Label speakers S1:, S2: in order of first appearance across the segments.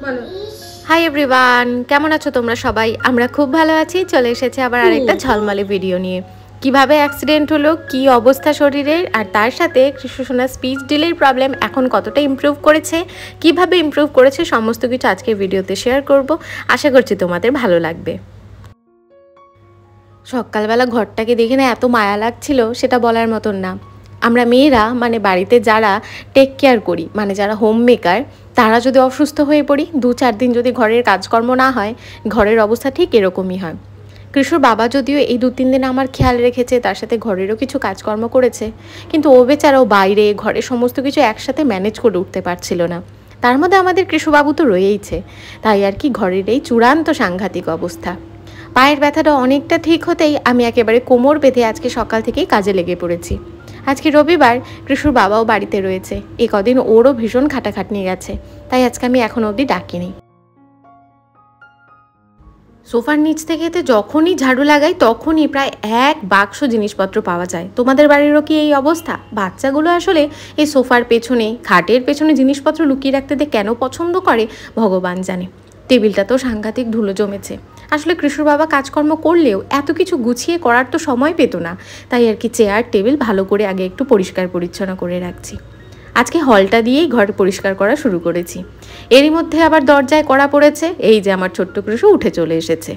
S1: বলো।
S2: Hi everyone, কেমন আছো তোমরা সবাই? আমরা খুব ভালো আছি। চলে এসেছে আবার আরেকটা ঝলমলে ভিডিও নিয়ে। কিভাবে অ্যাক্সিডেন্ট হলো, কি অবস্থা শরীরের, আর তার সাথে কৃষ্ণসোনার স্পিচ ডিলের প্রবলেম এখন কতটা ইমপ্রুভ করেছে, কিভাবে ইমপ্রুভ করেছে, সমস্ত কিছু আজকে ভিডিওতে শেয়ার করব। আশা করছি তোমাদের ভালো লাগবে। সকালবেলা ঘরটাকে দেখে না এত মায়া লাগছিল, সেটা বলার মতন না। আমরা মেয়েরা মানে বাড়িতে যারা টেক কেয়ার করি, মানে যারা হোম মেকার, তারা যদি অসুস্থ হয়ে পড়ি, 2-4 দিন যদি ঘরের কাজকর্ম না হয়, ঘরের অবস্থা ঠিক এরকমই হয়। কৃষ্ণর বাবা যদিও এই 2-3 দিন আমার খেয়াল রেখেছে, তার সাথে ঘরেরও কিছু কাজকর্ম করেছে, কিন্তু ও বেচারাও বাইরে ঘরে সমস্ত কিছু একসাথে ম্যানেজ করে উঠতে পারছিল না। তার মধ্যে আমাদের কৃষ্ণবাবু তো রয়েইছে, তাই আর কি ঘরের এই চূড়ান্ত সাংঘাতিক অবস্থা। পায়ের ব্যথাটা অনেকটা ঠিক হতেই আমি একেবারে কোমর বেঁধে আজকে সকাল থেকেই কাজে লেগে পড়েছি। আজকে রবিবার, কৃষ্ণর বাবাও বাড়িতে রয়েছে। এ কদিন ওরও ভীষণ খাটাখাটনি গেছে, তাই আজকে আমি এখনো অবধি ডাকিনি। সোফার নিচ থেকে যখনই ঝাড়ু লাগাই তখনই প্রায় 1 বাক্স জিনিসপত্র পাওয়া যায়। তোমাদের বাড়িরও কি এই অবস্থা? বাচ্চাগুলো আসলে এই সোফার পেছনে, খাটের পেছনে জিনিসপত্র লুকিয়ে রাখতে কেন পছন্দ করে ভগবান জানে। টেবিলটা তো সাংঘাতিক ধুলো জমেছে। আসলে কৃষ্ণর বাবা কাজকর্ম করলেও এত কিছু গুছিয়ে করার তো সময় পেত না, তাই আর কি চেয়ার টেবিল ভালো করে আগে একটু পরিষ্কার পরিচ্ছন্ন করে রাখছি। আজকে হলটা দিয়েই ঘর পরিষ্কার করা শুরু করেছি। এরই মধ্যে আবার দরজায় কড়া পড়েছে, এই যে আমার ছোট্ট কৃষ্ণ উঠে চলে এসেছে।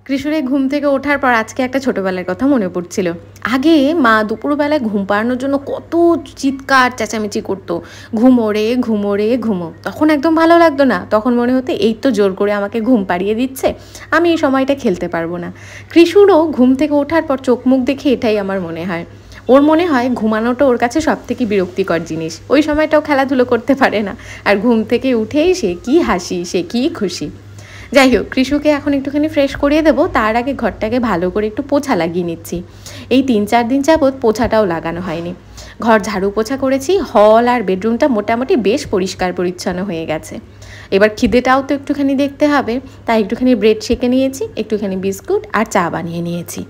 S2: কৃষ্ণের ঘুম থেকে ওঠার পর আজকে একটা ছোটোবেলার কথা মনে পড়ছিল। আগে মা দুপুরবেলায় ঘুম পাড়ানোর জন্য কত চিৎকার চেঁচামেচি করতো, ঘুমো রে ঘুমো রে ঘুমো। তখন একদম ভালো লাগতো না, তখন মনে হতো এই তো জোর করে আমাকে ঘুম পাড়িয়ে দিচ্ছে, আমি এই সময়টা খেলতে পারবো না। কৃষ্ণও ঘুম থেকে ওঠার পর চোখ মুখ দেখে এটাই আমার মনে হয়। ওর মনে হয় ঘুমানোটা ওর কাছে সব থেকে বিরক্তিকর জিনিস। ওই সময়টাও খেলাধুলো করতে পারে না, আর ঘুম থেকে উঠেই সে কি হাসি, সে কি খুশি। যাই হোক, কৃষুকে এখন একটুখানি ফ্রেশ করিয়ে দেবো, তার আগে ঘরটাকে ভালো করে একটু পোছা লাগিয়ে নিচ্ছি। এই 3-4 দিন যাবৎ পোছাটাও লাগানো হয়নি। ঘর ঝাড়ু পোছা করেছি, হল আর বেডরুমটা মোটামুটি বেশ পরিষ্কার পরিচ্ছন্ন হয়ে গেছে। এবার খিদেটাও তো একটুখানি দেখতে হবে, তাই একটুখানি ব্রেড সেঁকে নিয়েছি, একটুখানি বিস্কুট আর চা বানিয়ে নিয়েছি।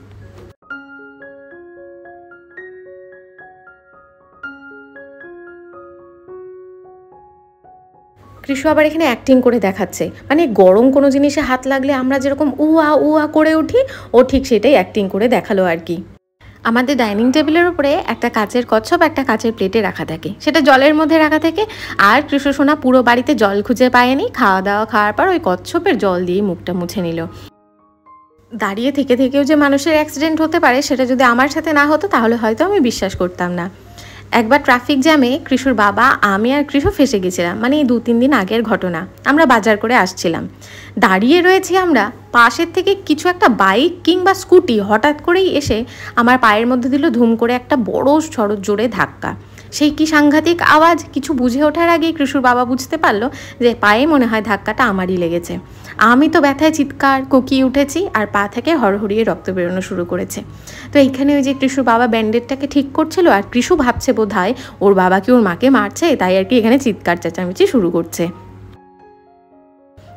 S2: কৃষ্ণ আবার এখানে অ্যাক্টিং করে দেখাচ্ছে, মানে গরম কোনো জিনিসে হাত লাগলে আমরা যেরকম উয়া করে উঠি, ও ঠিক সেটাই অ্যাক্টিং করে দেখালো আর কি। আমাদের ডাইনিং টেবিলের উপরে একটা কাচের কচ্ছপ একটা কাচের প্লেটে রাখা থাকে, সেটা জলের মধ্যে রাখা থাকে। আর কৃষ্ণ সোনা পুরো বাড়িতে জল খুঁজে পায়নি, খাওয়া দাওয়া খাওয়ার পর ওই কচ্ছপের জল দিয়ে মুখটা মুছে নিল। দাঁড়িয়ে থেকে থেকেও যে মানুষের অ্যাক্সিডেন্ট হতে পারে, সেটা যদি আমার সাথে না হতো তাহলে হয়তো আমি বিশ্বাস করতাম না। একবার ট্রাফিক জ্যামে কৃষ্ণর বাবা, আমি আর কৃষ্ণ ফেসে গেছিলাম, মানে এই 2-3 দিন আগের ঘটনা। আমরা বাজার করে আসছিলাম, দাঁড়িয়ে রয়েছি আমরা, পাশের থেকে কিছু একটা বাইক কিংবা স্কুটি হঠাৎ করেই এসে আমার পায়ের মধ্যে দিল ধুম করে একটা বড় সড়ো জোরে ধাক্কা। সেই কি সাংঘাতিক আওয়াজ, কিছু বুঝে ওঠার আগেই কৃষ্ণর বাবা বুঝতে পারলো যে পায়ে মনে হয় ধাক্কাটা আমারই লেগেছে। আমি তো ব্যথায় চিৎকার কোকিয়ে উঠেছি, আর পা থেকে হরহরিয়ে রক্ত বেরোনো শুরু করেছে। তো এইখানে ওই যে কৃষ্ণর বাবা ব্যান্ডেডটাকে ঠিক করছিল, আর কৃষ্ণ ভাবছে বোধহয় ওর বাবা কি ওর মাকে মারছে, তাই আর কি এখানে চিৎকার চেঁচামেচি শুরু করছে।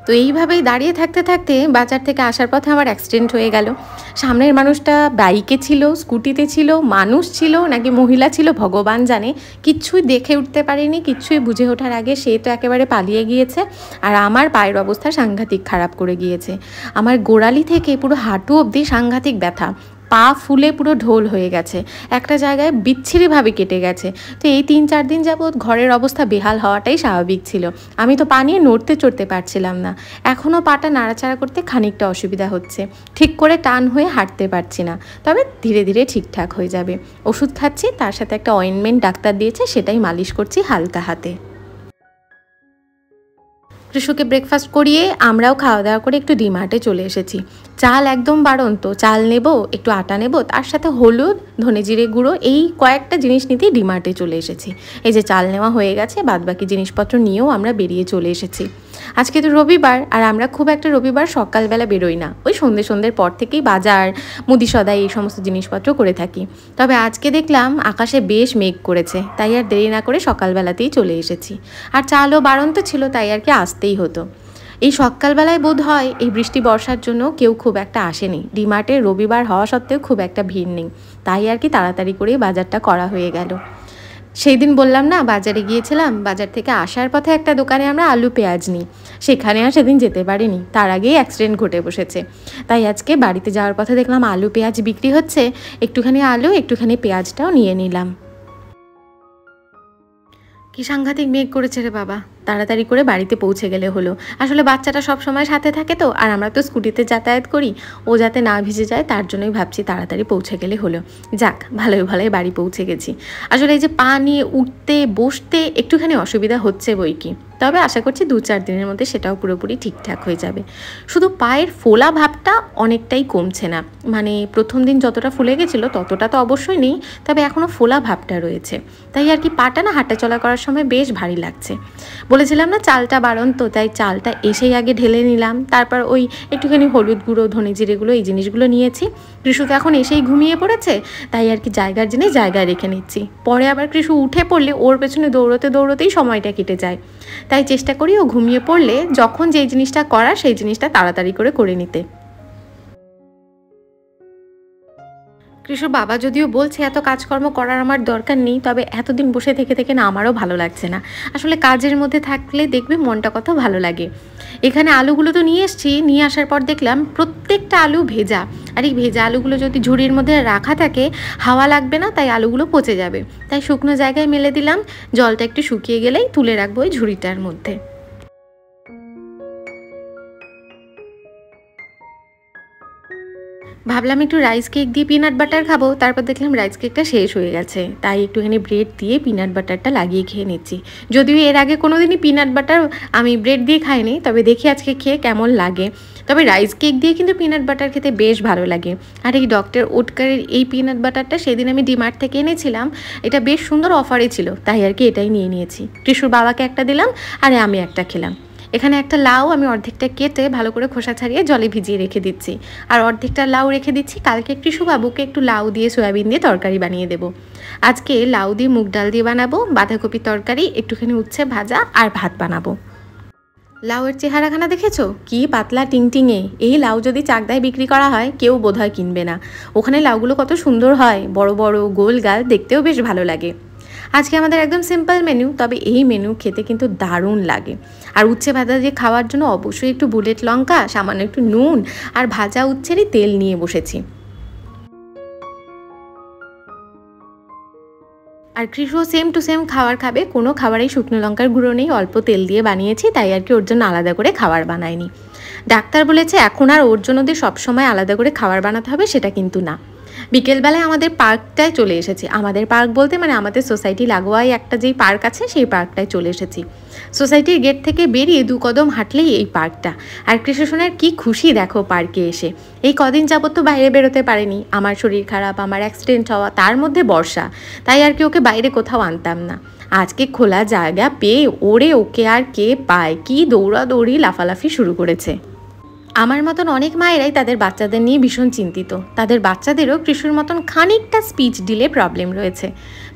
S2: তো এইভাবেই দাঁড়িয়ে থাকতে থাকতে বাজার থেকে আসার পথে আমার অ্যাক্সিডেন্ট হয়ে গেল। সামনের মানুষটা বাইকে ছিল, স্কুটিতে ছিল, মানুষ ছিল নাকি মহিলা ছিল ভগবান জানে, কিচ্ছুই দেখে উঠতে পারিনি। কিচ্ছুই বুঝে ওঠার আগে সে তো একেবারে পালিয়ে গিয়েছে, আর আমার পায়ের অবস্থা সাংঘাতিক খারাপ করে গিয়েছে। আমার গোড়ালি থেকে পুরো হাঁটু অবধি সাংঘাতিক ব্যথা, পা ফুলে পুরো ঢোল হয়ে গেছে, একটা জায়গায় বিচ্ছিরিভাবে কেটে গেছে। তো এই 3-4 দিন যাবৎ ঘরের অবস্থা বেহাল হওয়াটাই স্বাভাবিক ছিল। আমি তো পা নিয়ে নড়তে চড়তে পারছিলাম না, এখনও পাটা নাড়াচাড়া করতে খানিকটা অসুবিধা হচ্ছে, ঠিক করে টান হয়ে হাঁটতে পারছি না। তবে ধীরে ধীরে ঠিকঠাক হয়ে যাবে। ওষুধ খাচ্ছি, তার সাথে একটা অয়েনমেন্ট ডাক্তার দিয়েছে, সেটাই মালিশ করছি হালকা হাতে। কৃষকে ব্রেকফাস্ট করিয়ে আমরাও খাওয়া দাওয়া করে একটু ডিমার্টে চলে এসেছি। চাল একদম বাড়ন্ত, চাল নেব, একটু আটা নেব, তার সাথে হলুদ, ধনে জিরে গুঁড়ো, এই কয়েকটা জিনিস নিতেই ডিমার্টে চলে এসেছি। এই যে চাল নেওয়া হয়ে গেছে, বাদবাকি জিনিসপত্র নিয়েও আমরা বেরিয়ে চলে এসেছি। আজকে তো রবিবার, আর আমরা খুব একটা রবিবার সকালবেলা বেরোই না, ওই সন্ধ্যের পর থেকেই বাজার, মুদি সদাই এই সমস্ত জিনিসপত্র করে থাকি। তবে আজকে দেখলাম আকাশে বেশ মেঘ করেছে, তাই আর দেরি না করে সকালবেলাতেই চলে এসেছি। আর চালও বাড়ন্ত ছিল, তাই আর কি আসতেই হতো। এই সকালবেলায় বোধ হয় এই বৃষ্টি বর্ষার জন্য কেউ খুব একটা আসেনি, ডিমার্টে রবিবার হওয়া সত্ত্বেও খুব একটা ভিড় নেই, তাই আর কি তাড়াতাড়ি করে বাজারটা করা হয়ে গেল। সেই দিন বললাম না বাজারে গিয়েছিলাম, বাজার থেকে আসার পথে একটা দোকানে আমরা আলু পেঁয়াজ নিই, সেখানে আর সেদিন যেতে পারিনি, তার আগেই অ্যাক্সিডেন্ট ঘটে বসেছে। তাই আজকে বাড়িতে যাওয়ার পথে দেখলাম আলু পেঁয়াজ বিক্রি হচ্ছে, একটুখানি আলু একটুখানি পেঁয়াজটাও নিয়ে নিলাম। কি সাংঘাতিক মেঘ করেছে রে বাবা, তাড়াতাড়ি করে বাড়িতে পৌঁছে গেলে হলো। আসলে বাচ্চাটা সব সময় সাথে থাকে তো, আর আমরা তো স্কুটিতে যাতায়াত করি, ও যাতে না ভিজে যায় তার জন্যই ভাবছি তাড়াতাড়ি পৌঁছে গেলে হলো। যাক, ভালোই ভালোই বাড়ি পৌঁছে গেছি। আসলে এই যে পা নিয়ে উঠতে বসতে একটুখানি অসুবিধা হচ্ছে বই কি, তবে আশা করছি 2-4 দিনের মধ্যে সেটাও পুরোপুরি ঠিকঠাক হয়ে যাবে। শুধু পায়ের ফোলা ভাবটা অনেকটাই কমছে না, মানে প্রথম দিন যতটা ফুলে গেছিলো ততটা তো অবশ্যই নেই, তবে এখনও ফোলা ভাবটা রয়েছে। তাই আর কি পাটা না হাঁটা চলা করার সময় বেশ ভারী লাগছে। বলেছিলাম না চালটা বাড়ন্ত, তাই চালটা এসেই আগে ঢেলে নিলাম, তারপর ওই একটুখানি হলুদ গুঁড়ো ধনে জিরেগুলো এই জিনিসগুলো নিয়েছি। কৃষু তো এখন এসেই ঘুমিয়ে পড়েছে, তাই আর কি জায়গার জিনিস জায়গায় রেখে নিচ্ছি। পরে আবার কৃষু উঠে পড়লে ওর পেছনে দৌড়তে দৌড়তেই সময়টা কেটে যায়, তাই চেষ্টা করি ও ঘুমিয়ে পড়লে যখন যেই জিনিসটা করা সেই জিনিসটা তাড়াতাড়ি করে নিতে। কৃষুর বাবা যদিও বলছে এত কাজকর্ম করার আমার দরকার নেই, তবে এতদিন বসে থেকে থেকে না আমারও ভালো লাগছে না। আসলে কাজের মধ্যে থাকলে দেখবে মনটা কত ভালো লাগে। এখানে আলুগুলো তো নিয়ে এসেছি, নিয়ে আসার পর দেখলাম প্রত্যেকটা আলু ভেজা, আর এই ভেজা আলুগুলো যদি ঝুড়ির মধ্যে রাখা থাকে হাওয়া লাগবে না, তাই আলুগুলো পচে যাবে। তাই শুকনো জায়গায় মেলে দিলাম, জলটা একটু শুকিয়ে গেলেই তুলে রাখবো ওই ঝুড়িটার মধ্যে। ভাবলাম একটু রাইস কেক দিয়ে পিনাট বাটার খাবো, তারপর দেখলাম রাইস কেকটা শেষ হয়ে গেছে, তাই একটুখানি ব্রেড দিয়ে পিনাট বাটারটা লাগিয়ে খেয়ে নিচ্ছি। যদিও এর আগে কোনো দিনই পিনাট বাটার আমি ব্রেড দিয়ে খাইনি, তবে দেখি আজকে খেয়ে কেমন লাগে। তবে রাইস কেক দিয়ে কিন্তু পিনাট বাটার খেতে বেশ ভালো লাগে। আর এই ডক্টর ওটকারের এই পিনাট বাটারটা সেদিন আমি ডিমার্ট থেকে এনেছিলাম, এটা বেশ সুন্দর অফারে ছিল, তাই আর কি এটাই নিয়ে নিয়েছি। কৃষুর বাবাকে একটা দিলাম, আর আমি একটা খেলাম। এখানে একটা লাউ আমি অর্ধেকটা কেটে ভালো করে খোসা ছাড়িয়ে জলে ভিজিয়ে রেখে দিচ্ছি, আর অর্ধেকটা লাউ রেখে দিচ্ছি কালকে কৃষুবাবুকে একটু লাউ দিয়ে সয়াবিন দিয়ে তরকারি বানিয়ে দেবো। আজকে লাউ দিয়ে মুগ ডাল দিয়ে বানাবো, বাঁধাকপি তরকারি, একটুখানি উচ্ছে ভাজা আর ভাত বানাবো। লাউয়ের চেহারাখানা দেখেছো, কি পাতলা টিংটিঙে। এই লাউ যদি চাকদায় বিক্রি করা হয় কেউ বোধহয় কিনবে না। ওখানে লাউগুলো কত সুন্দর হয়, বড় বড় গোল গাল, দেখতেও বেশ ভালো লাগে। আজকে আমাদের একদম সিম্পল মেনু, তবে এই মেনু খেতে কিন্তু দারুণ লাগে। আর উচ্ছে ভাজা দিয়ে খাওয়ার জন্য অবশ্যই একটু বুলেট লঙ্কা, সামান্য একটু নুন আর ভাজা উচ্ছেরই তেল নিয়ে বসেছি। আর কৃষু সেম টু সেম খাবার খাবে, কোনো খাবারেই শুকনো লঙ্কার গুঁড়ো নেই, অল্প তেল দিয়ে বানিয়েছি, তাই আর কি ওর জন্য আলাদা করে খাবার বানাইনি। ডাক্তার বলেছে এখন আর ওর জন্য দিয়ে সবসময় আলাদা করে খাবার বানাতে হবে, সেটা কিন্তু না। বিকেলবেলায় আমাদের পার্কটায় চলে এসেছি, আমাদের পার্ক বলতে মানে আমাদের সোসাইটি লাগোয়াই একটা যেই পার্ক আছে সেই পার্কটায় চলে এসেছি। সোসাইটির গেট থেকে বেরিয়ে 2 কদম হাঁটলেই এই পার্কটা। আর কৃষ্ণসোনার কি খুশি দেখো পার্কে এসে। এই কদিন যাবত তো বাইরে বেরোতে পারেনি, আমার শরীর খারাপ, আমার অ্যাক্সিডেন্ট হওয়া, তার মধ্যে বর্ষা, তাই আর কি ওকে বাইরে কোথাও আনতাম না। আজকে খোলা জায়গা পেয়ে ওকে আর কে পায়, কি দৌড়াদৌড়ি লাফালাফি শুরু করেছে। আমার মতন অনেক মায়েরাই তাদের বাচ্চাদের নিয়ে ভীষণ চিন্তিত, তাদের বাচ্চাদেরও কৃষুর মতন খানিকটা স্পিচ ডিলে প্রবলেম রয়েছে।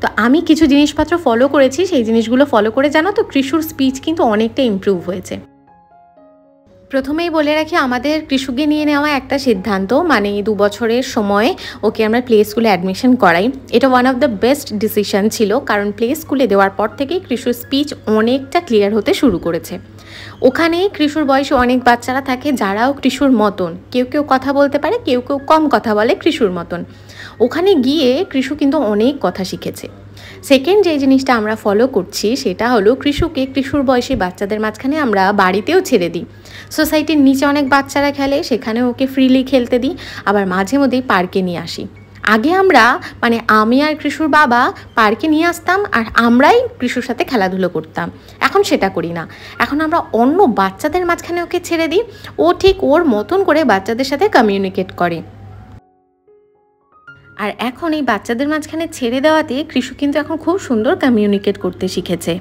S2: তো আমি কিছু জিনিসপত্র ফলো করেছি, সেই জিনিসগুলো ফলো করে জানো তো কৃষুর স্পিচ কিন্তু অনেকটা ইমপ্রুভ হয়েছে। প্রথমেই বলে রাখি, আমাদের কৃষুকে নিয়ে নেওয়া একটা সিদ্ধান্ত, মানে 2 বছরের সময় ওকে আমরা প্লে স্কুলে অ্যাডমিশন করাই। এটা one of the best decision ছিল, কারণ প্লে স্কুলে দেওয়ার পর থেকেই কৃষুর স্পিচ অনেকটা ক্লিয়ার হতে শুরু করেছে। ওখানে কৃষুর বয়সে অনেক বাচ্চারা থাকে যারাও কৃষুর মতন, কেউ কেউ কথা বলতে পারে, কেউ কেউ কম কথা বলে কৃষুর মতন। ওখানে গিয়ে কৃষু কিন্তু অনেক কথা শিখেছে। সেকেন্ড যে জিনিসটা আমরা ফলো করছি সেটা হলো কৃষুকে কৃষুর বয়সী বাচ্চাদের মাঝখানে আমরা বাড়িতেও ছেড়ে দিই। সোসাইটির নিচে অনেক বাচ্চারা খেলে, সেখানে ওকে ফ্রিলি খেলতে দিই, আবার মাঝে মধ্যেই পার্কে নিয়ে আসি। আগে আমরা মানে আমি আর কৃষুর বাবা পার্কে নিয়ে আসতাম আর আমরাই কৃষুর সাথে খেলাধুলো করতাম, এখন সেটা করি না। এখন আমরা অন্য বাচ্চাদের মাঝখানে ওকে ছেড়ে দিই, ও ঠিক ওর মতন করে বাচ্চাদের সাথে কমিউনিকেট করে। আর এখন এই বাচ্চাদের মাঝখানে ছেড়ে দেওয়াতে কৃষু কিন্তু এখন খুব সুন্দর কমিউনিকেট করতে শিখেছে।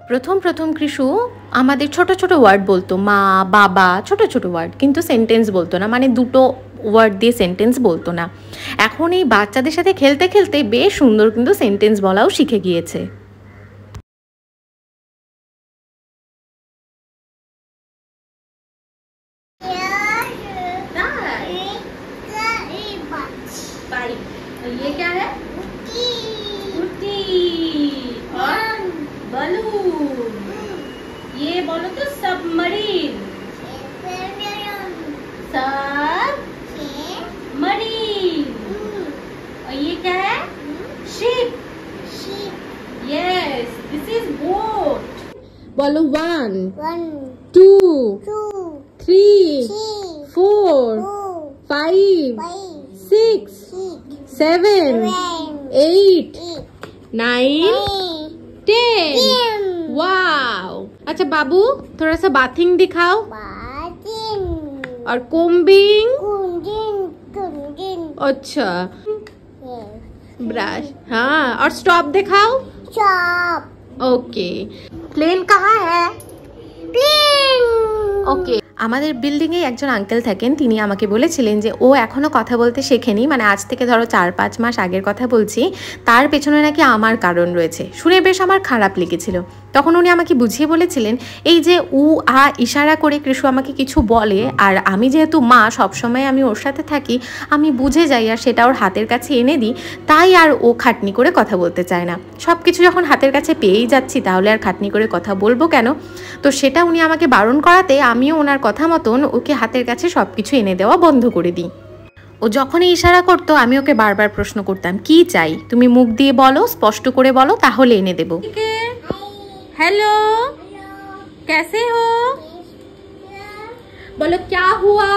S2: প্রথম কৃষু আমাদের ছোট ছোট ওয়ার্ড বলতো, মা বাবা, ছোট ছোট ওয়ার্ড, কিন্তু সেন্টেন্স বলতো না, মানে 2টো ওয়ার্ড দিয়ে সেন্টেন্স বলতো না। এখন এই বাচ্চাদের সাথে খেলতে খেলতে বেশ সুন্দর কিন্তু সেন্টেন্স বলাও শিখে গিয়েছে। ये क्या है? Ship. Yes, this is boat. বলো 1 2 3 4 5 6 7 8 9 10 वाओ। अच्छा बाबू थोड़ा सा बाथिंग दिखाओ और कोम्बिंग। अच्छा ब्रश, हाँ, और स्टॉप दिखाओ। ओके। প্লেন কাহা হ্যায়? প্লেন। ওকে। আমাদের বিল্ডিংয়ে একজন আঙ্কেল থাকেন, তিনি আমাকে বলেছিলেন যে ও এখনও কথা বলতে শেখেনি, মানে আজ থেকে ধরো 4-5 মাস আগের কথা বলছি, তার পেছনে নাকি আমার কারণ রয়েছে। শুনে বেশ আমার খারাপ লেগেছিল। তখন উনি আমাকে বুঝিয়ে বলেছিলেন এই যে ইশারা করে কৃষু আমাকে কিছু বলে, আর আমি যেহেতু মা সবসময় আমি ওর সাথে থাকি, আমি বুঝে যাই আর সেটা ওর হাতের কাছে এনে দিই, তাই আর ও খাটনি করে কথা বলতে চায় না। সব কিছু যখন হাতের কাছে পেয়েই যাচ্ছি তাহলে আর খাটনি করে কথা বলবো কেন? তো সেটা উনি আমাকে বারণ করাতে আমিও ওনার কথা মতন ওকে হাতের কাছে সব কিছু এনে দেওয়া বন্ধ করে দিই। ও যখনই ইশারা করতো আমি ওকে বারবার প্রশ্ন করতাম কি চাই, তুমি মুখ দিয়ে বলো, স্পষ্ট করে বলো, তাহলে এনে দেবো। हेलो, कैसे हो? बोलो क्या हुआ?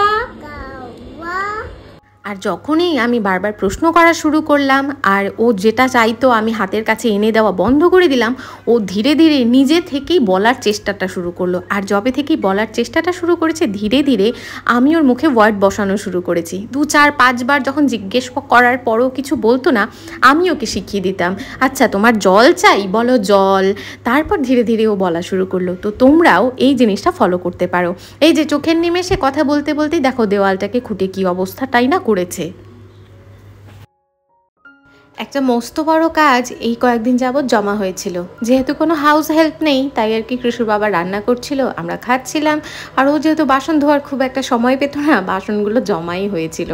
S2: আর যখনই আমি বারবার প্রশ্ন করা শুরু করলাম আর ও যেটা চাইতো আমি হাতের কাছে এনে দেওয়া বন্ধ করে দিলাম, ও ধীরে ধীরে নিজে থেকেই বলার চেষ্টাটা শুরু করলো। আর যবে থেকেই বলার চেষ্টাটা শুরু করেছে ধীরে ধীরে আমি ওর মুখে ওয়ার্ড বসানো শুরু করেছি। 2-4-5 বার যখন জিজ্ঞেস করার পরও কিছু বলতো না, আমি ওকে শিখিয়ে দিতাম, আচ্ছা তোমার জল চাই, বলো জল। তারপর ধীরে ধীরে ও বলা শুরু করলো। তো তোমরাও এই জিনিসটা ফলো করতে পারো। এই যে চোখের নিমেষে কথা বলতে বলতেই দেখো দেওয়ালটাকে খুঁটে কি অবস্থাটাই না করেছে। একটা মস্ত বড় কাজ এই কয়েকদিন যাবৎ জমা হয়েছিল। যেহেতু কোনো হাউস হেল্প নেই তাই আর কি কৃষুর বাবা রান্না করছিল, আমরা খাচ্ছিলাম, আর ও যেহেতু বাসন ধোয়ার খুব একটা সময় পেত না, বাসনগুলো জমাই হয়েছিল।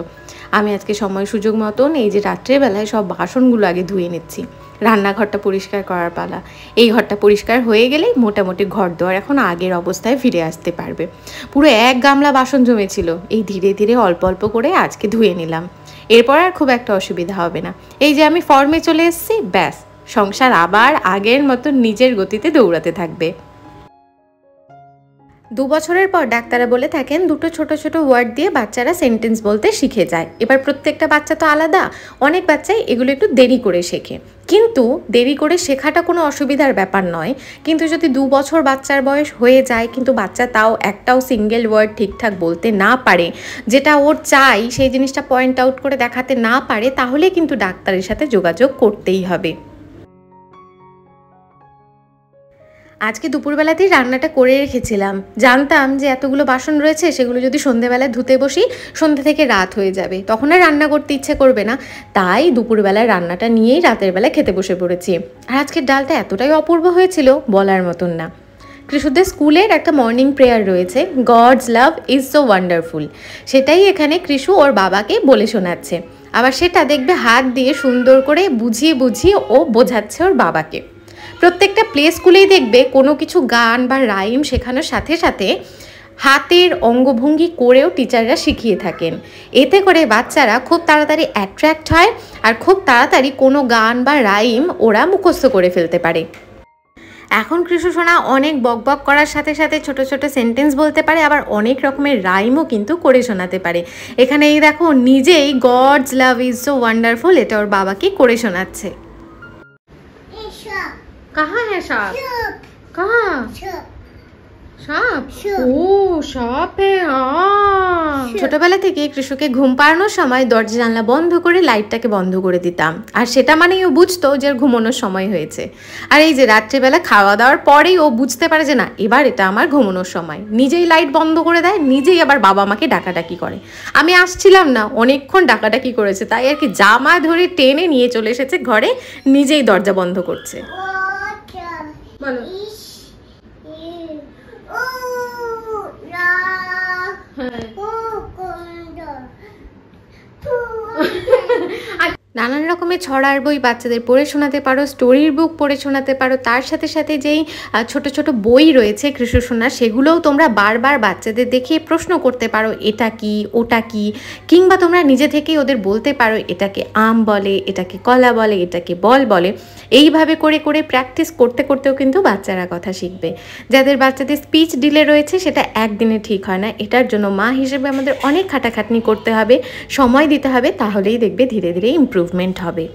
S2: আমি আজকে সময় সুযোগ মতন এই যে রাত্রেবেলায় সব বাসনগুলো আগে ধুয়ে নিচ্ছি। রান্নাঘরটা পরিষ্কার করার পালা। এই ঘরটা পরিষ্কার হয়ে গেলেই মোটামুটি ঘর দোয়ার এখন আগের অবস্থায় ফিরে আসতে পারবে। পুরো 1 গামলা বাসন জমেছিল, এই ধীরে ধীরে অল্প অল্প করে আজকে ধুয়ে নিলাম। এরপর আর খুব একটা অসুবিধা হবে না। এই যে আমি ফর্মে চলে এসেছি, ব্যাস সংসার আবার আগের মতো নিজের গতিতে দৌড়াতে থাকবে। 2 বছরের পর ডাক্তাররা বলে থাকেন দুটো ছোট ছোট ওয়ার্ড দিয়ে বাচ্চারা সেন্টেন্স বলতে শিখে যায়। এবার প্রত্যেকটা বাচ্চা তো আলাদা, অনেক বাচ্চাই এগুলো একটু দেরি করে শেখে, কিন্তু দেরি করে শেখাটা কোনো অসুবিধার ব্যাপার নয়। কিন্তু যদি 2 বছর বাচ্চার বয়স হয়ে যায় কিন্তু বাচ্চা তাও একটাও সিঙ্গেল ওয়ার্ড ঠিকঠাক বলতে না পারে, যেটা ওর চাই সেই জিনিসটা পয়েন্ট আউট করে দেখাতে না পারে, তাহলে কিন্তু ডাক্তারের সাথে যোগাযোগ করতেই হবে। আজকে দুপুরবেলাতেই রান্নাটা করে রেখেছিলাম, জানতাম যে এতগুলো বাসন রয়েছে সেগুলো যদি সন্ধ্যেবেলায় ধুতে বসি সন্ধ্যে থেকে রাত হয়ে যাবে, তখন আর রান্না করতে ইচ্ছে করবে না। তাই দুপুরবেলায় রান্নাটা নিয়েই রাতের বেলায় খেতে বসে পড়েছি। আর আজকের ডালটা এতটাই অপূর্ব হয়েছিল বলার মতন না। কৃষুদের স্কুলের একটা মর্নিং প্রেয়ার রয়েছে, God's love is so wonderful, সেটাই এখানে কৃষু ওর বাবাকে বলে শোনাচ্ছে। আবার সেটা দেখবে হাত দিয়ে সুন্দর করে বুঝিয়ে বুঝিয়ে ও বোঝাচ্ছে ওর বাবাকে। প্রত্যেকটা প্লে স্কুলেই দেখবে কোনো কিছু গান বা রাইম শেখানোর সাথে সাথে হাতের অঙ্গভঙ্গি করেও টিচাররা শিখিয়ে থাকেন। এতে করে বাচ্চারা খুব তাড়াতাড়ি অ্যাট্রাক্ট হয় আর খুব তাড়াতাড়ি কোনো গান বা রাইম ওরা মুখস্থ করে ফেলতে পারে। এখন কৃষু সোনা অনেক বকবক করার সাথে সাথে ছোট ছোট সেন্টেন্স বলতে পারে, আবার অনেক রকমের রাইমও কিন্তু করে শোনাতে পারে। এখানে এই দেখো নিজেই God's love is so wonderful এটা ওর বাবাকে করে শোনাচ্ছে। कहाँ है सांप? कहाँ? सांप? ओ सांप है। ছোটবেলা থেকে কৃষুকে ঘুম পাড়ানোর সময় দরজা জানলা বন্ধ করে লাইটটাকে বন্ধ করে দিতাম, আর সেটা মানেই ও বুঝতো যে ঘুমানোর সময় হয়েছে। আর এই যে রাত্রেবেলা খাওয়া দাওয়ার পরেই ও বুঝতে পারে যে না এবার এটা আমার ঘুমানোর সময়, নিজেই লাইট বন্ধ করে দেয়, নিজেই আবার বাবা মাকে ডাকাডাকি করে। আমি আসছিলাম না, অনেকক্ষণ ডাকাডাকি করেছে, তাই আর কি জামা ধরে টেনে নিয়ে চলে এসেছে ঘরে, নিজেই দরজা বন্ধ করছে। বলো নানান রকমের ছড়ার বই বাচ্চাদের পড়ে শোনাতে পারো, স্টোরির বুক পড়ে শোনাতে পারো। তার সাথে সাথে যেই ছোট ছোট বই রয়েছে কৃষ্ণ শোনার, সেগুলোও তোমরা বারবার বাচ্চাদের দেখিয়ে প্রশ্ন করতে পারো, এটা কি ওটা কি, কিংবা তোমরা নিজে থেকেই ওদের বলতে পারো এটাকে আম বলে, এটাকে কলা বলে, এটাকে বল বলে। এইভাবে করে করে প্র্যাকটিস করতে করতেও কিন্তু বাচ্চারা কথা শিখবে। যাদের বাচ্চাদের স্পিচ ডিলে রয়েছে সেটা একদিনে ঠিক হয় না, এটার জন্য মা হিসেবে আমাদের অনেক খাটাখাটনি করতে হবে, সময় দিতে হবে, তাহলেই দেখবে ধীরে ধীরে ইমপ্রুভমেন্ট হবে।